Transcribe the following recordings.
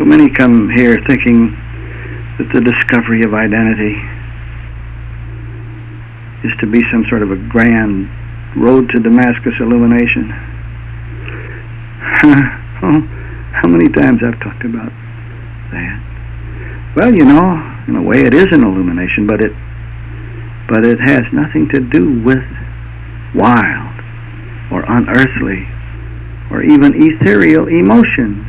So many come here thinking that the discovery of identity is to be some sort of a grand road to Damascus illumination. Oh, how many times I've talked about that. Well, you know, in a way it is an illumination, but it has nothing to do with wild or unearthly or even ethereal emotions.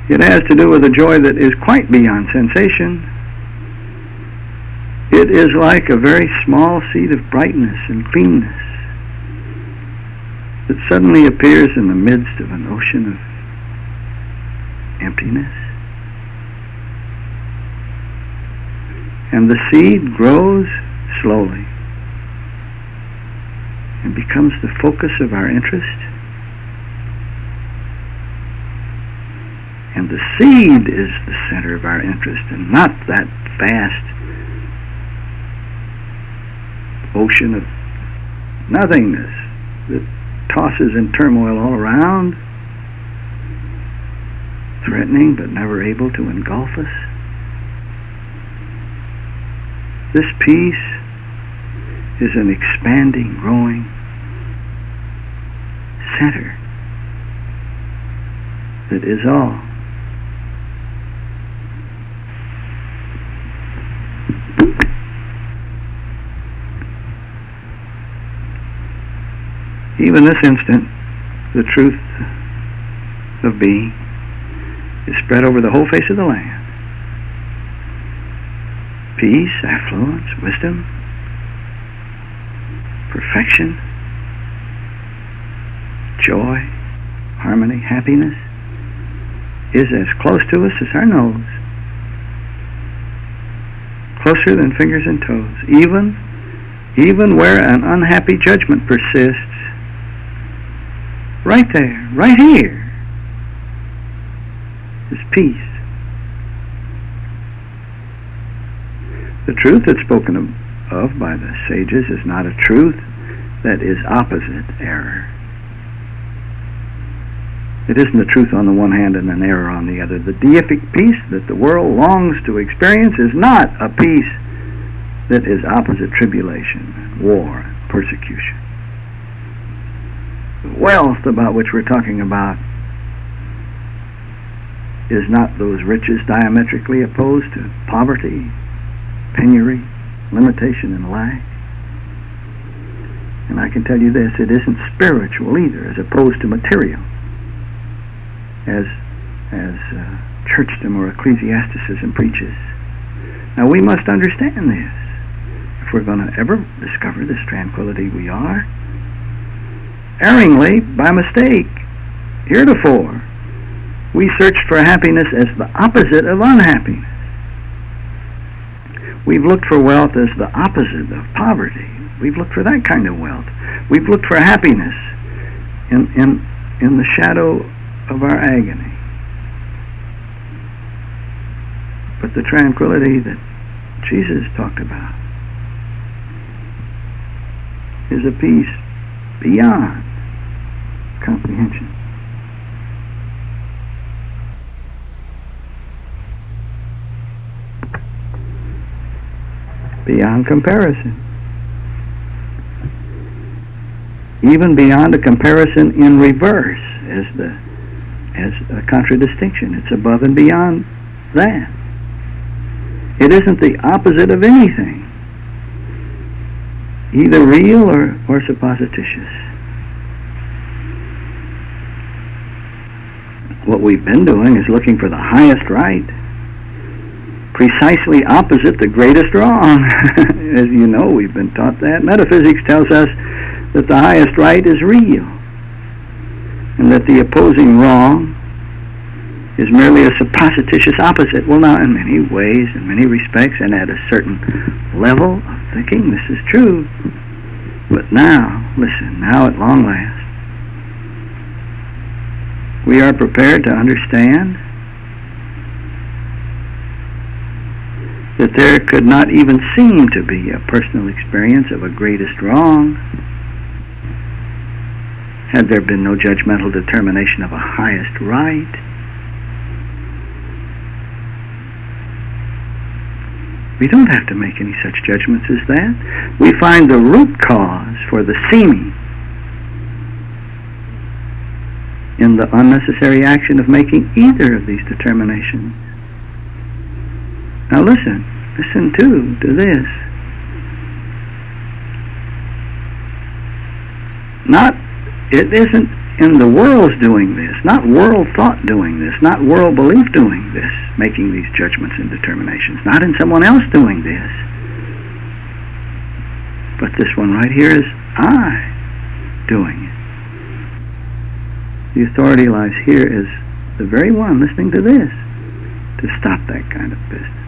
It has to do with a joy that is quite beyond sensation. It is like a very small seed of brightness and cleanness that suddenly appears in the midst of an ocean of emptiness. And the seed grows slowly and becomes the focus of our interest. And the seed is the center of our interest, and not that vast ocean of nothingness that tosses in turmoil all around, threatening but never able to engulf us. This peace is an expanding, growing center that is all. Even this instant, the truth of being is spread over the whole face of the land. Peace, affluence, wisdom, perfection, joy, harmony, happiness is as close to us as our nose, closer than fingers and toes, even where an unhappy judgment persists. Right there, right here, is peace. The truth that's spoken of by the sages is not a truth that is opposite error. It isn't the truth on the one hand and an error on the other. The deific peace that the world longs to experience is not a peace that is opposite tribulation, war, persecution. The wealth about which we're talking about is not those riches diametrically opposed to poverty, penury, limitation, and lack. And I can tell you this, it isn't spiritual either, as opposed to material, as churchdom or ecclesiasticism preaches. Now we must understand this. If we're going to ever discover this tranquility we are, erringly, by mistake, heretofore, we searched for happiness as the opposite of unhappiness. We've looked for wealth as the opposite of poverty. We've looked for that kind of wealth. We've looked for happiness in the shadow of our agony. But the tranquility that Jesus talked about is a peace beyond comprehension. Beyond comparison. Even beyond a comparison in reverse as a contradistinction. It's above and beyond that. It isn't the opposite of anything, either real or supposititious. What we've been doing is looking for the highest right, precisely opposite the greatest wrong. As you know, we've been taught that. Metaphysics tells us that the highest right is real, and that the opposing wrong is merely a supposititious opposite. Well, now, in many ways, in many respects, and at a certain level of thinking, this is true. But now, listen, now at long last, we are prepared to understand that there could not even seem to be a personal experience of a greatest wrong had there been no judgmental determination of a highest right. We don't have to make any such judgments as that. We find the root cause for the seeming in the unnecessary action of making either of these determinations. Now listen too to this. It isn't in the world's doing this, not world thought doing this, not world belief doing this, making these judgments and determinations, not in someone else doing this. But this one right here is I doing it. The authority lies here as the very one listening to this to stop that kind of business.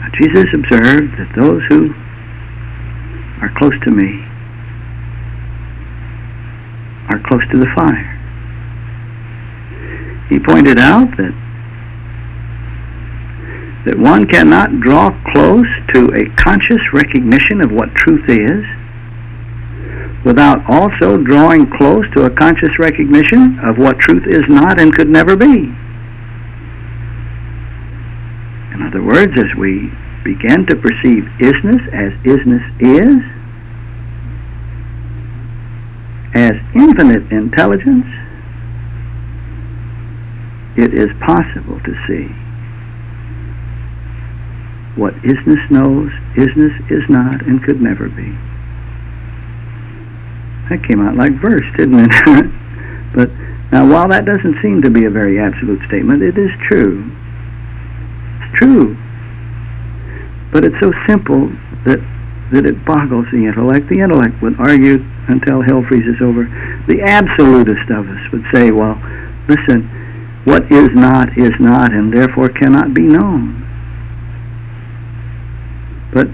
Now, Jesus observed that those who are close to me are close to the fire. He pointed out that one cannot draw close to a conscious recognition of what truth is without also drawing close to a conscious recognition of what truth is not and could never be. In other words, as we begin to perceive isness as isness is, as infinite intelligence, it is possible to see what isness knows, isness is not, and could never be. That came out like verse, didn't it? But now, while that doesn't seem to be a very absolute statement, it is true. It's true. But it's so simple that it boggles the intellect. The intellect would argue until hell freezes over. The absolutist of us would say, well, listen, what is not, and therefore cannot be known. But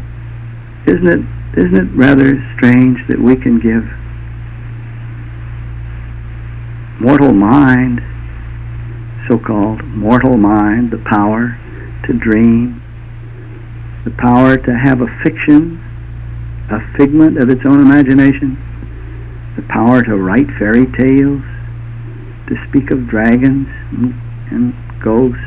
isn't it rather strange that we can give mortal mind, so-called mortal mind, the power to dream, the power to have a fiction, a figment of its own imagination, the power to write fairy tales, to speak of dragons and ghosts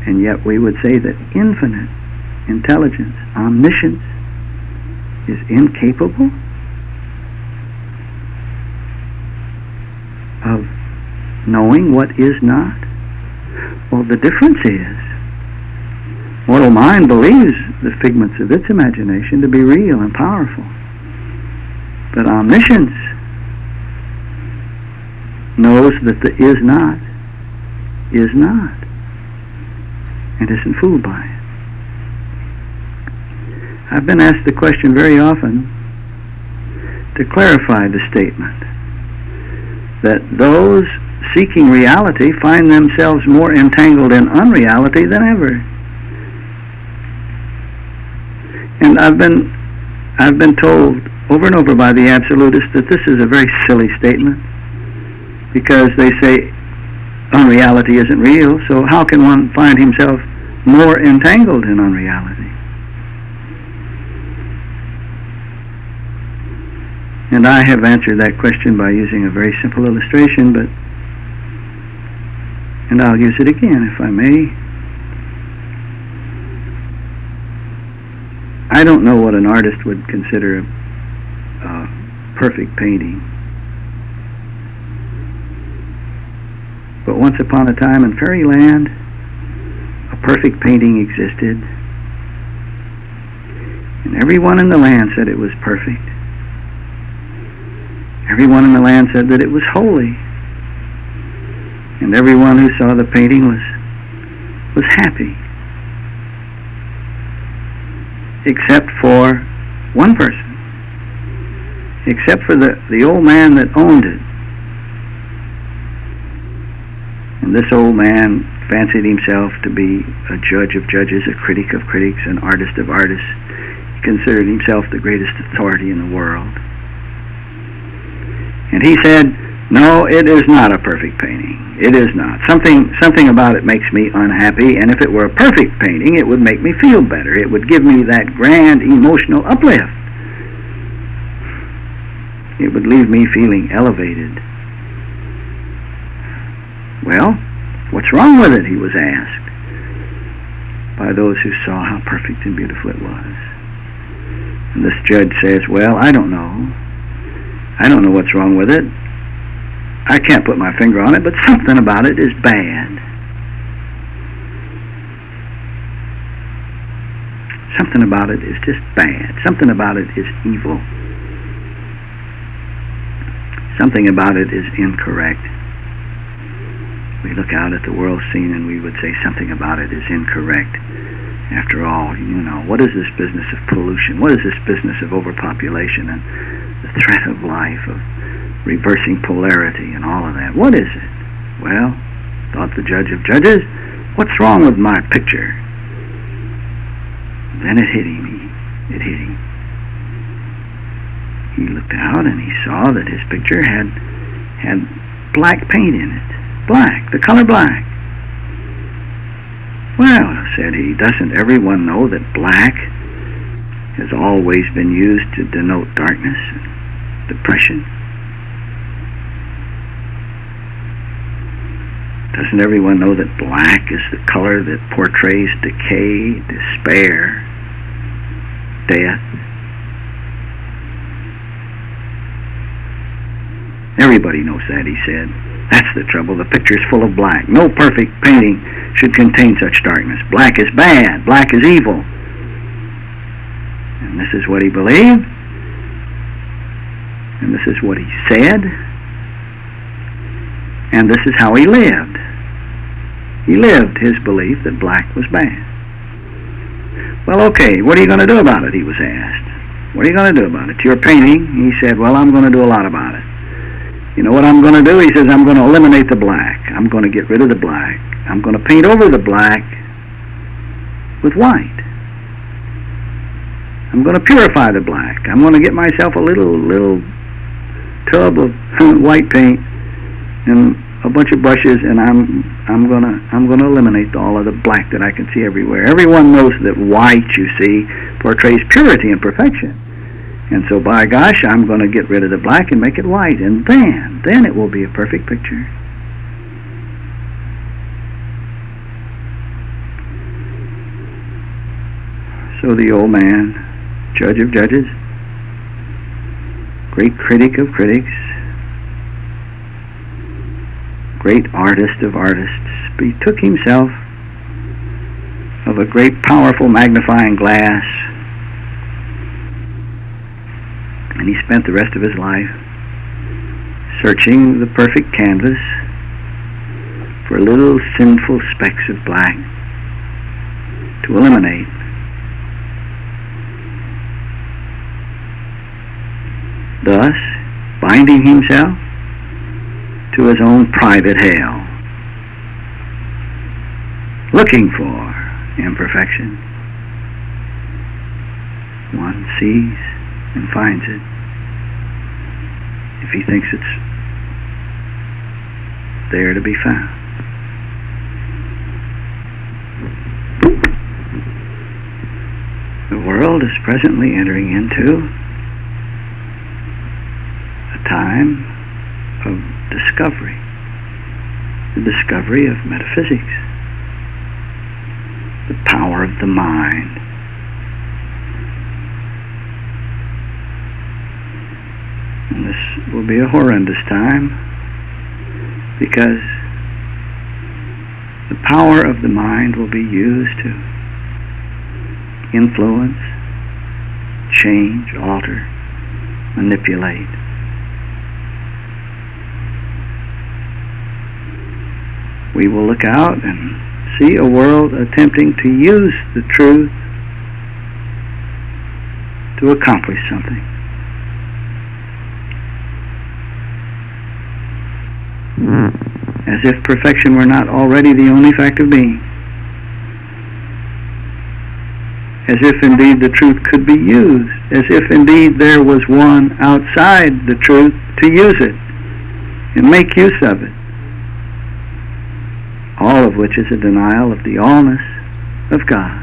and yet we would say that infinite intelligence, omniscience, is incapable of knowing what is not. Well, the difference is, mortal mind believes the figments of its imagination to be real and powerful. But omniscience knows that the is not, and isn't fooled by it. I've been asked the question very often to clarify the statement that those seeking reality find themselves more entangled in unreality than ever. And I've been told over and over by the absolutists that this is a very silly statement, because they say unreality isn't real, so how can one find himself more entangled in unreality? And I have answered that question by using a very simple illustration, and I'll use it again if I may. I don't know what an artist would consider a perfect painting. But once upon a time in fairyland, a perfect painting existed. And everyone in the land said it was perfect. Everyone in the land said that it was holy. And everyone who saw the painting was happy. Except for one person. Except for the old man that owned it. And this old man fancied himself to be a judge of judges, a critic of critics, an artist of artists. He considered himself the greatest authority in the world. And he said, no, it is not a perfect painting. It is not. Something about it makes me unhappy, and if it were a perfect painting, it would make me feel better. It would give me that grand emotional uplift. It would leave me feeling elevated. Well, what's wrong with it, he was asked by those who saw how perfect and beautiful it was. And this judge says, well, I don't know. I don't know what's wrong with it. I can't put my finger on it, but something about it is bad. Something about it is just bad. Something about it is evil. Something about it is incorrect. We look out at the world scene and we would say something about it is incorrect. After all, what is this business of pollution? What is this business of overpopulation and the threat of life, of reversing polarity and all of that? What is it? Well, thought the judge of judges, what's wrong with my picture? Then it hit him. It hit him. He looked out and he saw that his picture had black paint in it. Black, the color black. Well, said he, doesn't everyone know that black has always been used to denote darkness and depression? Doesn't everyone know that black is the color that portrays decay, despair, death? Everybody knows that, he said. That's the trouble. The picture's full of black. No perfect painting should contain such darkness. Black is bad. Black is evil. And this is what he believed. And this is what he said. And this is how he lived. He lived his belief that black was bad. Well, okay, what are you going to do about it, he was asked. What are you going to do about it? Your painting, he said, well, I'm going to do a lot about it. You know what I'm going to do? He says, I'm going to eliminate the black. I'm going to get rid of the black. I'm going to paint over the black with white. I'm going to purify the black. I'm going to get myself a little tub of white paint and a bunch of brushes, and I'm going to eliminate all of the black that I can see everywhere. Everyone knows that white, you see, portrays purity and perfection. And so, by gosh, I'm going to get rid of the black and make it white. And then it will be a perfect picture. So the old man, judge of judges, great critic of critics, great artist of artists, betook himself of a great powerful magnifying glass, and he spent the rest of his life searching the perfect canvas for little sinful specks of black to eliminate. Thus, binding himself to his own private hell, looking for imperfection. One sees and finds it if he thinks it's there to be found. The world is presently entering into a time of discovery, the discovery of metaphysics, the power of the mind. And this will be a horrendous time because the power of the mind will be used to influence, change, alter, manipulate. We will look out and see a world attempting to use the truth to accomplish something. As if perfection were not already the only fact of being. As if indeed the truth could be used. As if indeed there was one outside the truth to use it and make use of it. All of which is a denial of the allness of God.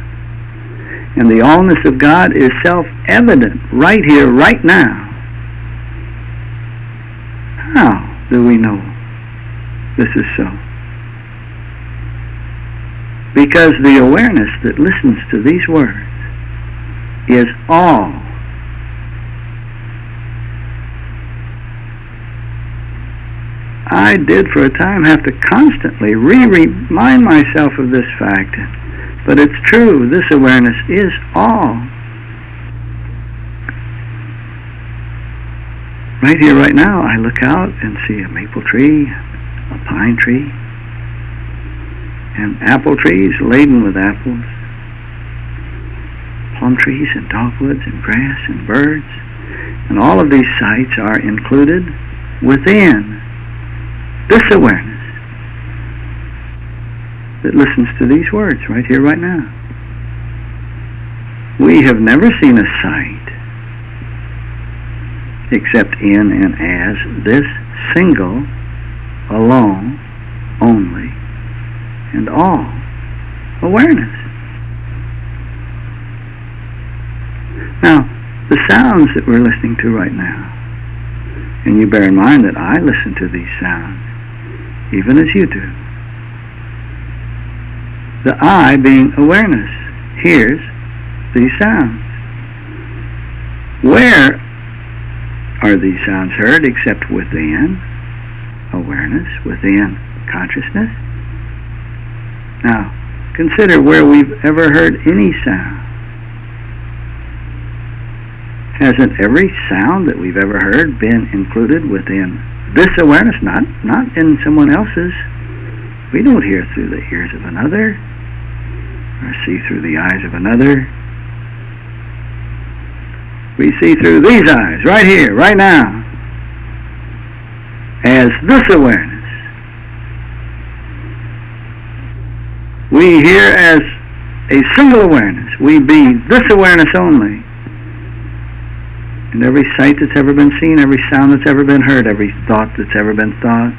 And the allness of God is self-evident right here, right now. How do we know this is so? Because the awareness that listens to these words is all. I did for a time have to constantly remind myself of this fact, but it's true, this awareness is all. Right here, right now, I look out and see a maple tree, a pine tree, and apple trees laden with apples, plum trees and dogwoods and grass and birds, and all of these sights are included within this awareness that listens to these words right here, right now. We have never seen a sight except in and as this single, alone, only, and all awareness. Now, the sounds that we're listening to right now, and you bear in mind that I listen to these sounds, even as you do. The I, being awareness, hears these sounds. Where are these sounds heard except within awareness, within consciousness? Now, consider where we've ever heard any sound. Hasn't every sound that we've ever heard been included within this awareness, not in someone else's? We don't hear through the ears of another, or see through the eyes of another. We see through these eyes, right here, right now, as this awareness. We hear as a single awareness. We be this awareness only. And every sight that's ever been seen, every sound that's ever been heard, every thought that's ever been thought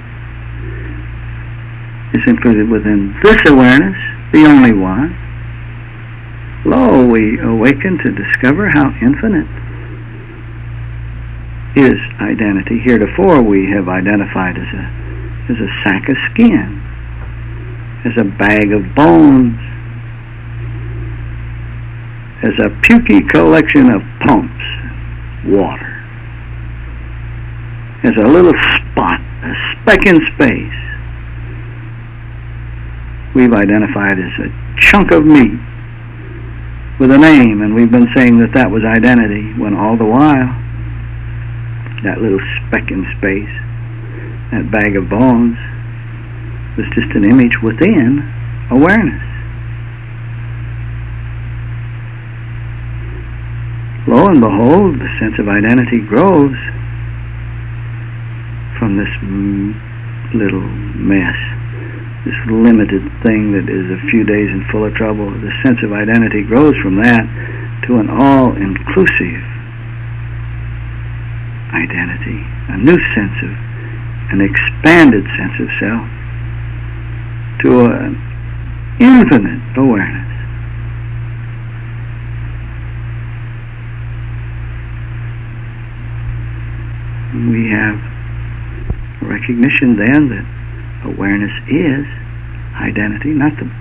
is included within this awareness, the only one. Lo, we awaken to discover how infinite is identity. Heretofore we have identified as a sack of skin, as a bag of bones, as a pukey collection of pumps, water, as a little spot, a speck in space. We've identified as a chunk of meat with a name, and we've been saying that that was identity, when all the while that little speck in space, that bag of bones, was just an image within awareness. Lo and behold, the sense of identity grows from this little mess, this limited thing that is a few days and full of trouble. The sense of identity grows from that to an all-inclusive identity, a new sense of, an expanded sense of self, to an infinite awareness. We have recognition then that awareness is identity, not the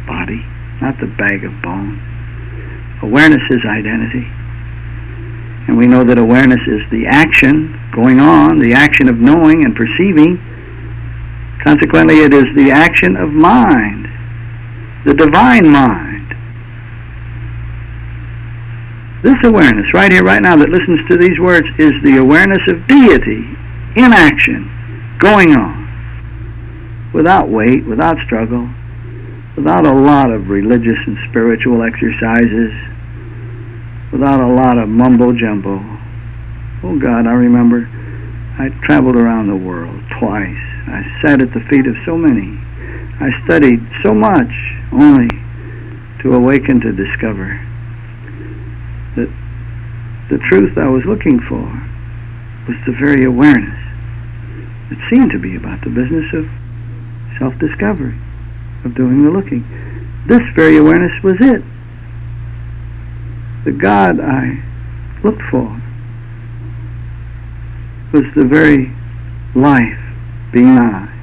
body, not the bag of bones. Awareness is identity. And we know that awareness is the action going on, the action of knowing and perceiving. Consequently, it is the action of mind, the divine mind. This awareness, right here, right now, that listens to these words, is the awareness of deity in action, going on, without weight, without struggle, without a lot of religious and spiritual exercises, without a lot of mumbo-jumbo. Oh God, I remember I traveled around the world twice. I sat at the feet of so many. I studied so much only to awaken to discover that the truth I was looking for was the very awareness that seemed to be about the business of self-discovery, of doing the looking. This very awareness was it. The God I looked for was the very life be nigh.